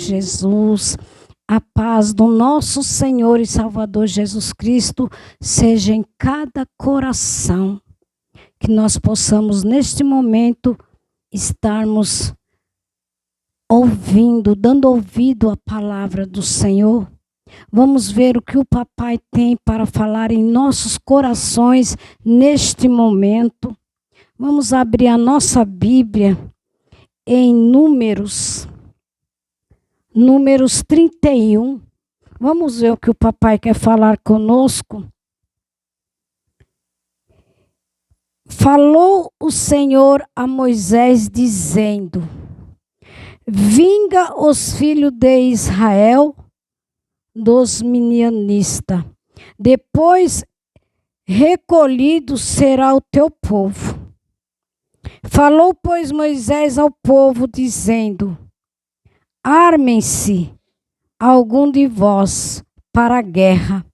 Jesus. A paz do nosso Senhor e Salvador Jesus Cristo seja em cada coração. Que nós possamos, neste momento, estarmos ouvindo, dando ouvido à palavra do Senhor. Vamos ver o que o papai tem para falar em nossos corações neste momento. Vamos abrir a nossa Bíblia em Números 31. Vamos ver o que o papai quer falar conosco. Falou o Senhor a Moisés dizendo: vinga os filhos de Israel dos midianitas. Depois recolhido será o teu povo. Falou, pois, Moisés ao povo, dizendo: armem-se algum de vós para a guerra,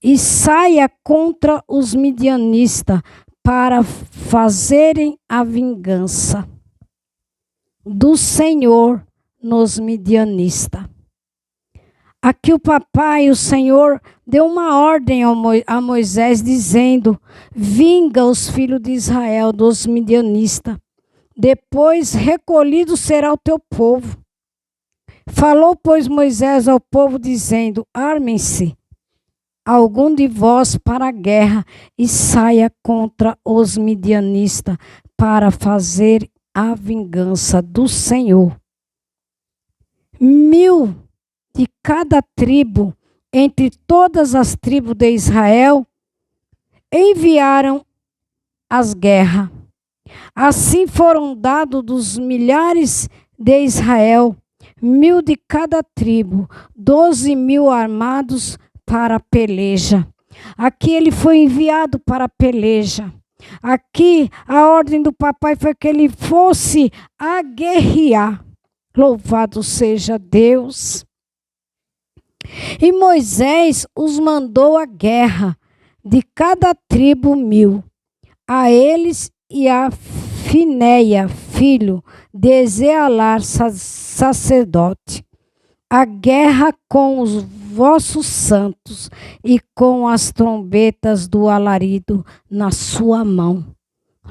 e saia contra os midianitas para fazerem a vingança do Senhor nos midianitas. Aqui o papai, o Senhor, deu uma ordem a Moisés, dizendo: vinga os filhos de Israel dos midianitas. Depois recolhido será o teu povo. Falou, pois, Moisés ao povo, dizendo: armem-se algum de vós para a guerra, e saia contra os midianitas para fazer a vingança do Senhor. 1000 de cada tribo, entre todas as tribos de Israel, enviaram as guerras. Assim foram dados dos milhares de Israel, 1000 de cada tribo, 12.000 armados para a peleja. Aqui ele foi enviado para a peleja. Aqui a ordem do papai foi que ele fosse a guerrear. Louvado seja Deus. E Moisés os mandou à guerra, de cada tribo 1000, a eles e a Finéia, filho de Zealar, sacerdote, a guerra com os vossos santos e com as trombetas do alarido na sua mão.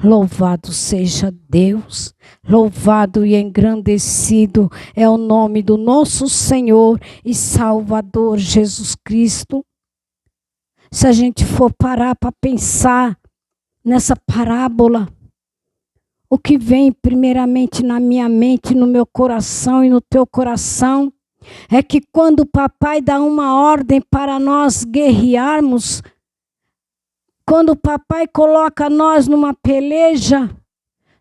Louvado seja Deus, louvado e engrandecido é o nome do nosso Senhor e Salvador Jesus Cristo. Se a gente for parar para pensar nessa parábola, o que vem primeiramente na minha mente, no meu coração e no teu coração, é que quando o papai dá uma ordem para nós guerrearmos, quando o papai coloca nós numa peleja,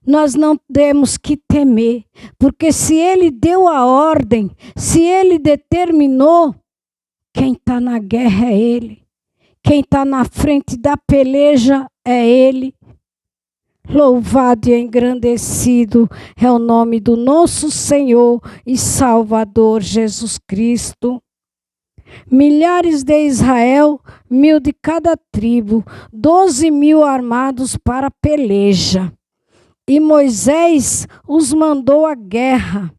nós não temos que temer. Porque se ele deu a ordem, se ele determinou, quem está na guerra é ele. Quem está na frente da peleja é ele. Louvado e engrandecido é o nome do nosso Senhor e Salvador Jesus Cristo. Milhares de Israel, 1000 de cada tribo, 12.000 armados para a peleja. E Moisés os mandou à guerra,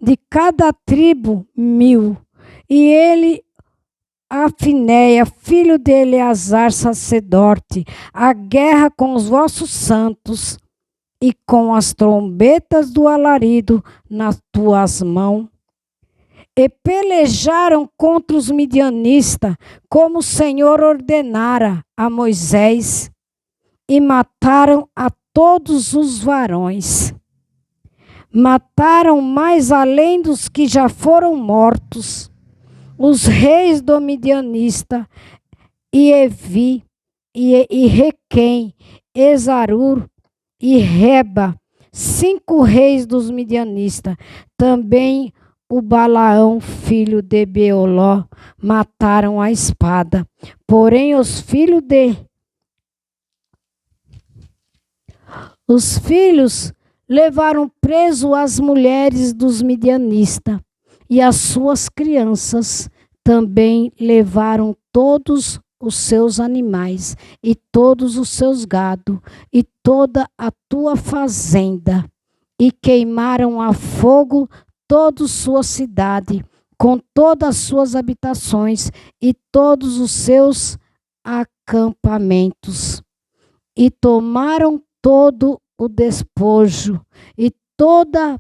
de cada tribo 1000. E ele, a Finéia, filho de Eleazar, sacerdote, a guerra com os vossos santos e com as trombetas do alarido nas tuas mãos. E pelejaram contra os midianistas, como o Senhor ordenara a Moisés, e mataram a todos os varões. Mataram mais além dos que já foram mortos, os reis do midianista, e Evi, e Requém, Ezarur e Reba, 5 reis dos midianistas. Também o Balaão, filho de Beoló, mataram a espada. Porém, os filhos levaram preso as mulheres dos midianistas, e as suas crianças também levaram todos os seus animais, e todos os seus gado, e toda a tua fazenda, e queimaram a fogo toda sua cidade, com todas as suas habitações e todos os seus acampamentos. E tomaram todo o despojo e toda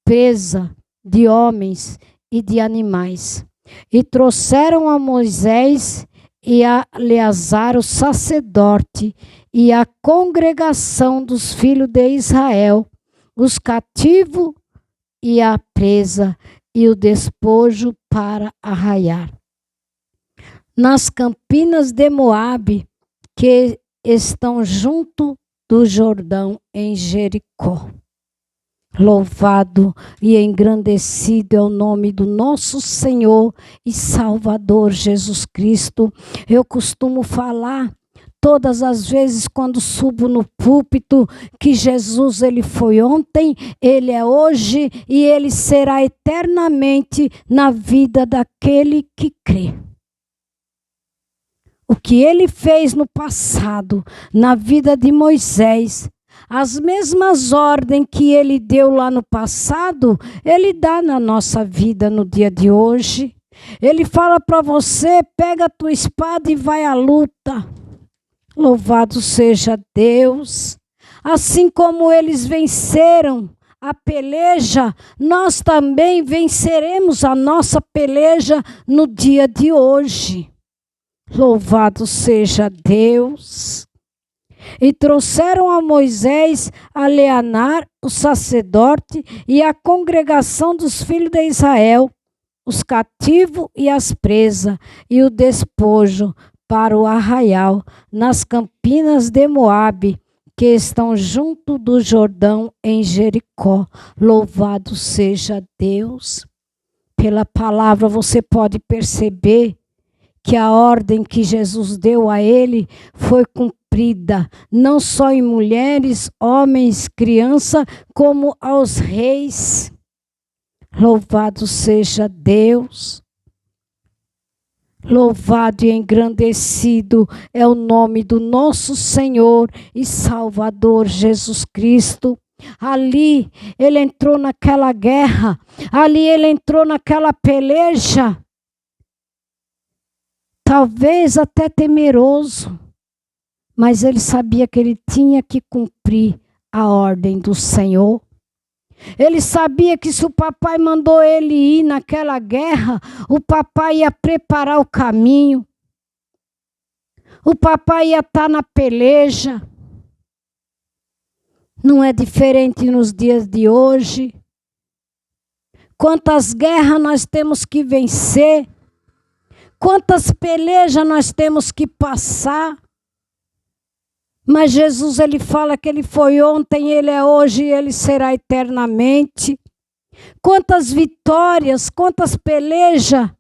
presa de homens e de animais. E trouxeram a Moisés e a Eleazar, o sacerdote, e a congregação dos filhos de Israel, os cativos e a presa, e o despojo para arraiar. Nas campinas de Moabe, que estão junto do Jordão, em Jericó. Louvado e engrandecido é o nome do nosso Senhor e Salvador Jesus Cristo. Eu costumo falar todas as vezes quando subo no púlpito que Jesus, ele foi ontem, ele é hoje e ele será eternamente na vida daquele que crê. O que ele fez no passado, na vida de Moisés, as mesmas ordens que ele deu lá no passado, ele dá na nossa vida no dia de hoje. Ele fala para você, pega a tua espada e vai à luta. Louvado seja Deus. Assim como eles venceram a peleja, nós também venceremos a nossa peleja no dia de hoje. Louvado seja Deus. E trouxeram a Moisés, a Eleazar, o sacerdote, e a congregação dos filhos de Israel, os cativos e as presas, e o despojo para o arraial, nas campinas de Moabe, que estão junto do Jordão, em Jericó. Louvado seja Deus. Pela palavra você pode perceber que a ordem que Jesus deu a ele foi cumprida, não só em mulheres, homens, crianças, como aos reis. Louvado seja Deus. Louvado e engrandecido é o nome do nosso Senhor e Salvador Jesus Cristo. Ali ele entrou naquela guerra, ali ele entrou naquela peleja, talvez até temeroso, mas ele sabia que ele tinha que cumprir a ordem do Senhor. Ele sabia que se o papai mandou ele ir naquela guerra, o papai ia preparar o caminho. O papai ia estar na peleja. Não é diferente nos dias de hoje. Quantas guerras nós temos que vencer. Quantas pelejas nós temos que passar. Mas Jesus, ele fala que ele foi ontem, ele é hoje e ele será eternamente. Quantas vitórias, quantas pelejas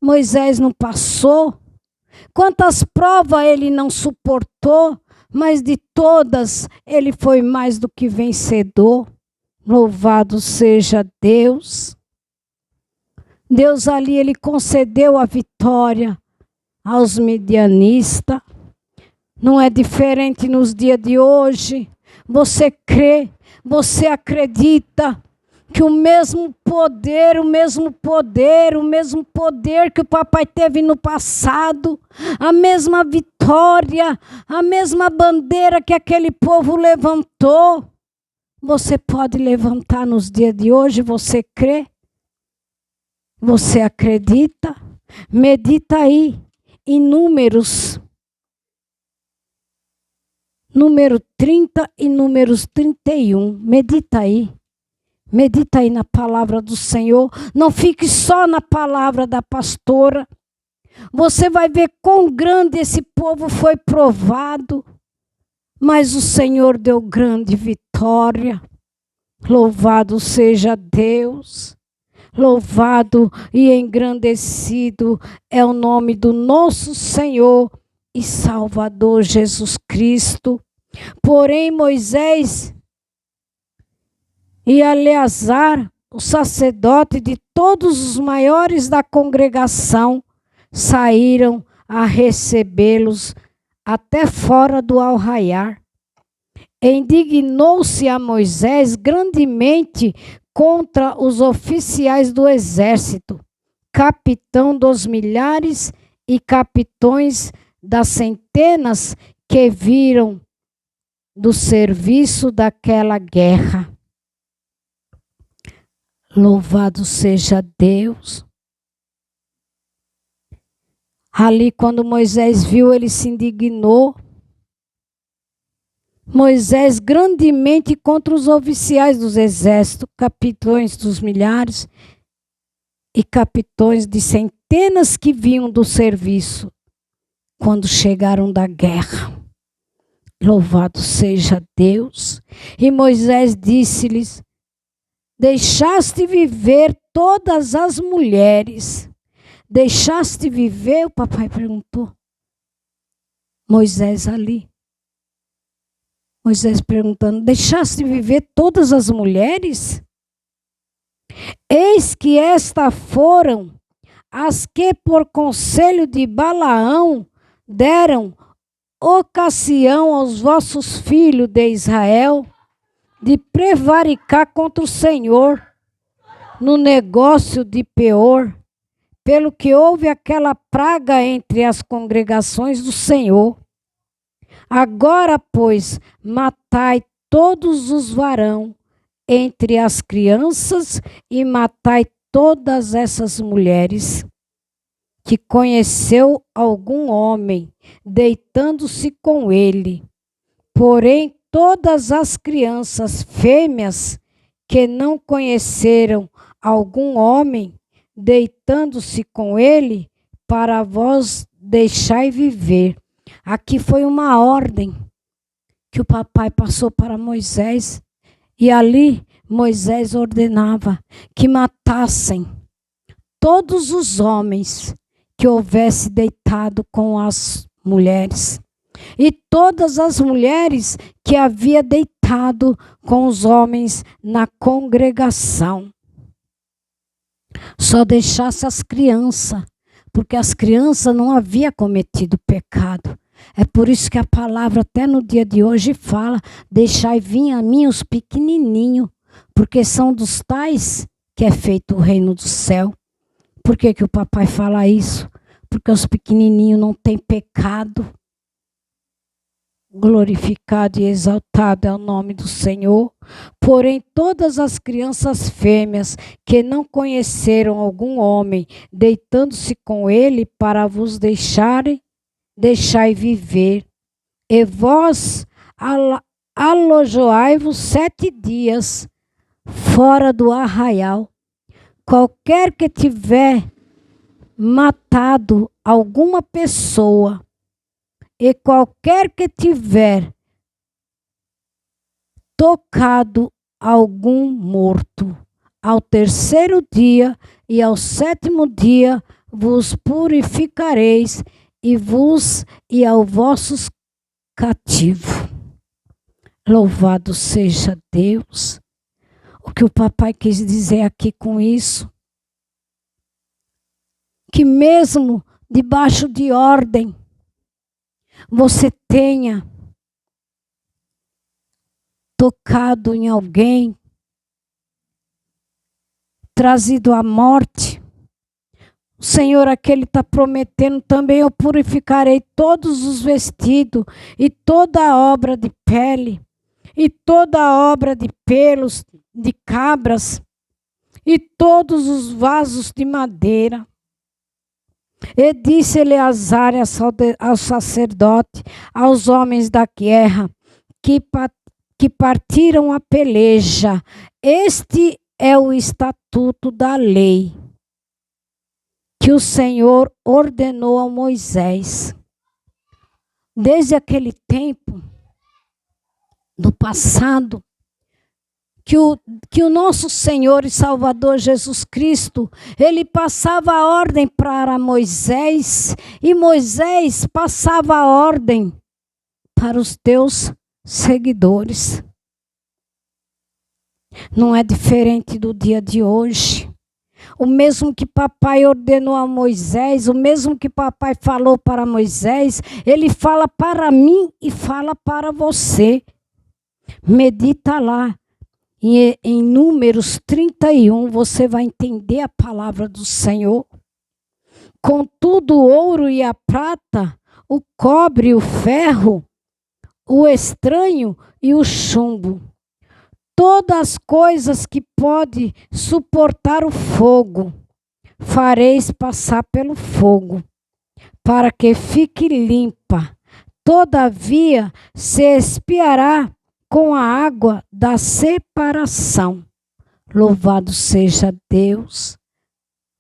Moisés não passou. Quantas provas ele não suportou, mas de todas ele foi mais do que vencedor. Louvado seja Deus. Deus ali, ele concedeu a vitória aos midianistas. Não é diferente nos dias de hoje. Você crê, você acredita que o mesmo poder que o papai teve no passado, a mesma vitória, a mesma bandeira que aquele povo levantou, você pode levantar nos dias de hoje. Você crê? Você acredita? Medita aí em Números 30 e Números 31. Medita aí. Medita aí na palavra do Senhor. Não fique só na palavra da pastora. Você vai ver quão grande esse povo foi provado. Mas o Senhor deu grande vitória. Louvado seja Deus. Louvado e engrandecido é o nome do nosso Senhor e Salvador Jesus Cristo. Porém, Moisés e Eleazar, o sacerdote, de todos os maiores da congregação, saíram a recebê-los até fora do arraiar. Indignou-se a Moisés grandemente contra os oficiais do exército, capitão dos milhares e capitões das centenas que viram do serviço daquela guerra. Louvado seja Deus. Ali, quando Moisés viu, ele se indignou. Moisés grandemente contra os oficiais dos exércitos, capitões dos milhares e capitões de centenas que vinham do serviço quando chegaram da guerra. Louvado seja Deus. E Moisés disse-lhes: deixaste viver todas as mulheres. Deixaste viver? O papai perguntou. Moisés ali. Moisés perguntando: deixaste viver todas as mulheres? Eis que estas foram as que por conselho de Balaão deram ocasião aos vossos filhos de Israel de prevaricar contra o Senhor no negócio de Peor, pelo que houve aquela praga entre as congregações do Senhor. Agora, pois, matai todos os varão entre as crianças e matai todas essas mulheres que conheceu algum homem, deitando-se com ele. Porém, todas as crianças fêmeas que não conheceram algum homem, deitando-se com ele, para vós deixai viver. Aqui foi uma ordem que o papai passou para Moisés. E ali Moisés ordenava que matassem todos os homens que houvesse deitado com as mulheres. E todas as mulheres que havia deitado com os homens na congregação. Só deixasse as crianças, porque as crianças não haviam cometido pecado. É por isso que a palavra até no dia de hoje fala: deixai vir a mim os pequenininhos, porque são dos tais que é feito o reino do céu. Por que que o papai fala isso? Porque os pequenininhos não têm pecado. Glorificado e exaltado é o nome do Senhor. Porém, todas as crianças fêmeas que não conheceram algum homem, deitando-se com ele para vos deixarem, deixai viver. E vós alojoai-vos 7 dias fora do arraial. Qualquer que tiver matado alguma pessoa, e qualquer que tiver tocado algum morto, ao 3º dia e ao 7º dia vos purificareis e ao vossos cativos. Louvado seja Deus. O que o papai quis dizer aqui com isso? Que mesmo debaixo de ordem, você tenha tocado em alguém, trazido à morte. O Senhor aqui está prometendo também: eu purificarei todos os vestidos e toda a obra de pele e toda a obra de pelos de cabras e todos os vasos de madeira. E disse Eleazar ao sacerdote, aos homens da guerra, que partiram a peleja: este é o estatuto da lei que o Senhor ordenou a Moisés. Desde aquele tempo, do passado, que o nosso Senhor e Salvador Jesus Cristo, ele passava a ordem para Moisés, e Moisés passava a ordem para os teus seguidores. Não é diferente do dia de hoje. O mesmo que papai ordenou a Moisés, o mesmo que papai falou para Moisés, ele fala para mim e fala para você. Medita lá. E em Números 31, você vai entender a palavra do Senhor. Contudo, o ouro e a prata, o cobre e o ferro, o estranho e o chumbo, todas as coisas que pode suportar o fogo, fareis passar pelo fogo, para que fique limpa. Todavia se expiará com a água da separação. Louvado seja Deus.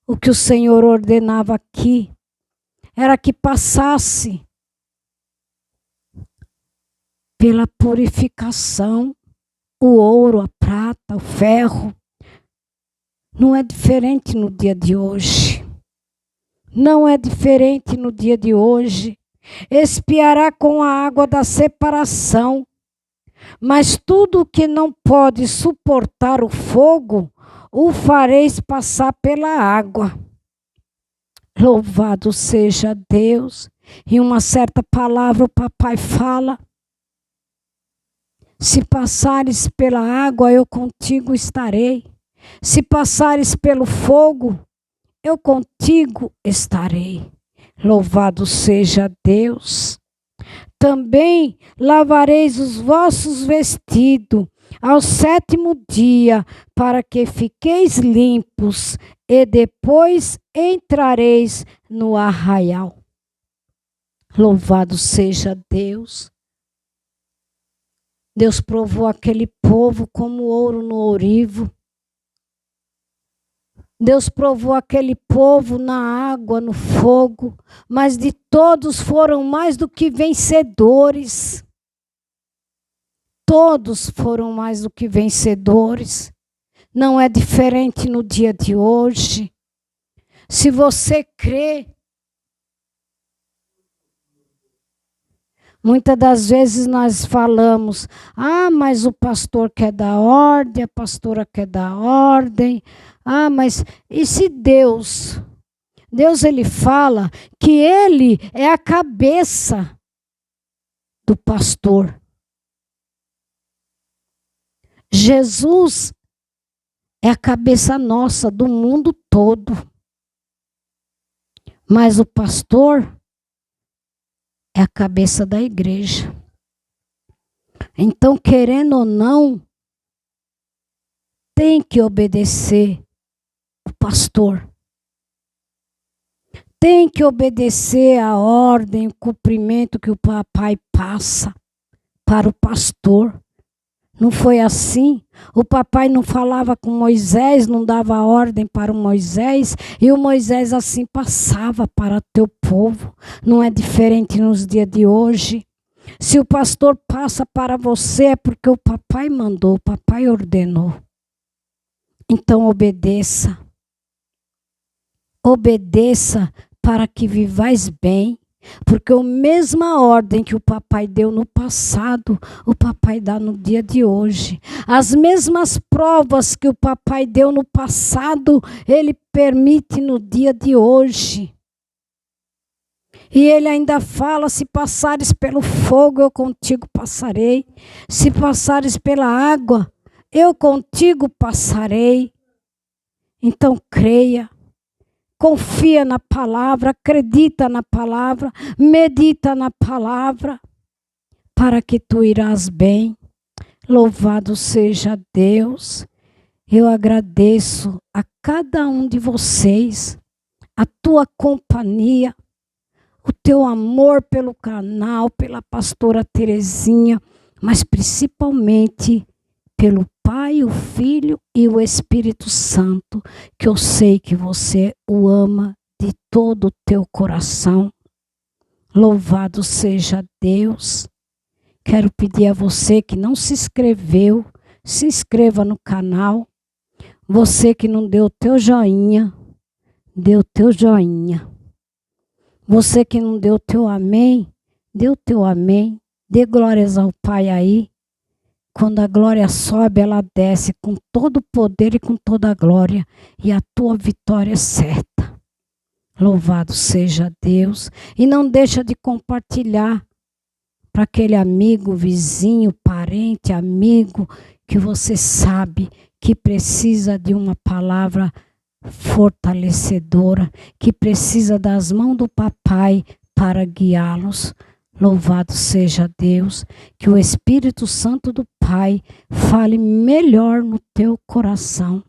O que o Senhor ordenava aqui era que passasse pela purificação, o ouro, a prata, o ferro. Não é diferente no dia de hoje. Não é diferente no dia de hoje. Expiará com a água da separação. Mas tudo que não pode suportar o fogo, o fareis passar pela água. Louvado seja Deus. Em uma certa palavra o papai fala: se passares pela água, eu contigo estarei. Se passares pelo fogo, eu contigo estarei. Louvado seja Deus. Também lavareis os vossos vestidos ao 7º dia, para que fiqueis limpos, e depois entrareis no arraial. Louvado seja Deus. Deus provou aquele povo como ouro no ourivo. Deus provou aquele povo na água, no fogo, mas de todos foram mais do que vencedores. Todos foram mais do que vencedores. Não é diferente no dia de hoje. Se você crê, muitas das vezes nós falamos: ah, mas o pastor quer dar ordem, a pastora quer dar ordem. Ah, mas e se Deus ele fala que ele é a cabeça do pastor. Jesus é a cabeça nossa do mundo todo. Mas o pastor é a cabeça da igreja. Então, querendo ou não, tem que obedecer o pastor. Tem que obedecer a ordem, o cumprimento que o papai passa para o pastor. Não foi assim? O papai não falava com Moisés, não dava ordem para o Moisés, e o Moisés assim passava para o teu povo. Não é diferente nos dias de hoje. Se o pastor passa para você, é porque o papai mandou, o papai ordenou. Então obedeça. Obedeça para que vivais bem. Porque a mesma ordem que o papai deu no passado, o papai dá no dia de hoje. As mesmas provas que o papai deu no passado, ele permite no dia de hoje. E ele ainda fala: se passares pelo fogo, eu contigo passarei. Se passares pela água, eu contigo passarei. Então creia. Confia na palavra, acredita na palavra, medita na palavra, para que tu irás bem. Louvado seja Deus. Eu agradeço a cada um de vocês, a tua companhia, o teu amor pelo canal, pela pastora Terezinha, mas principalmente pelo Pai, o Filho e o Espírito Santo, que eu sei que você o ama de todo o teu coração. Louvado seja Deus. Quero pedir a você que não se inscreveu, se inscreva no canal. Você que não deu o teu joinha, dê o teu joinha. Você que não deu o teu amém, dê o teu amém. Dê glórias ao Pai aí. Quando a glória sobe, ela desce com todo o poder e com toda a glória. E a tua vitória é certa. Louvado seja Deus. E não deixa de compartilhar para aquele amigo, vizinho, parente, amigo, que você sabe que precisa de uma palavra fortalecedora, que precisa das mãos do papai para guiá-los. Louvado seja Deus, que o Espírito Santo do Pai fale melhor no teu coração.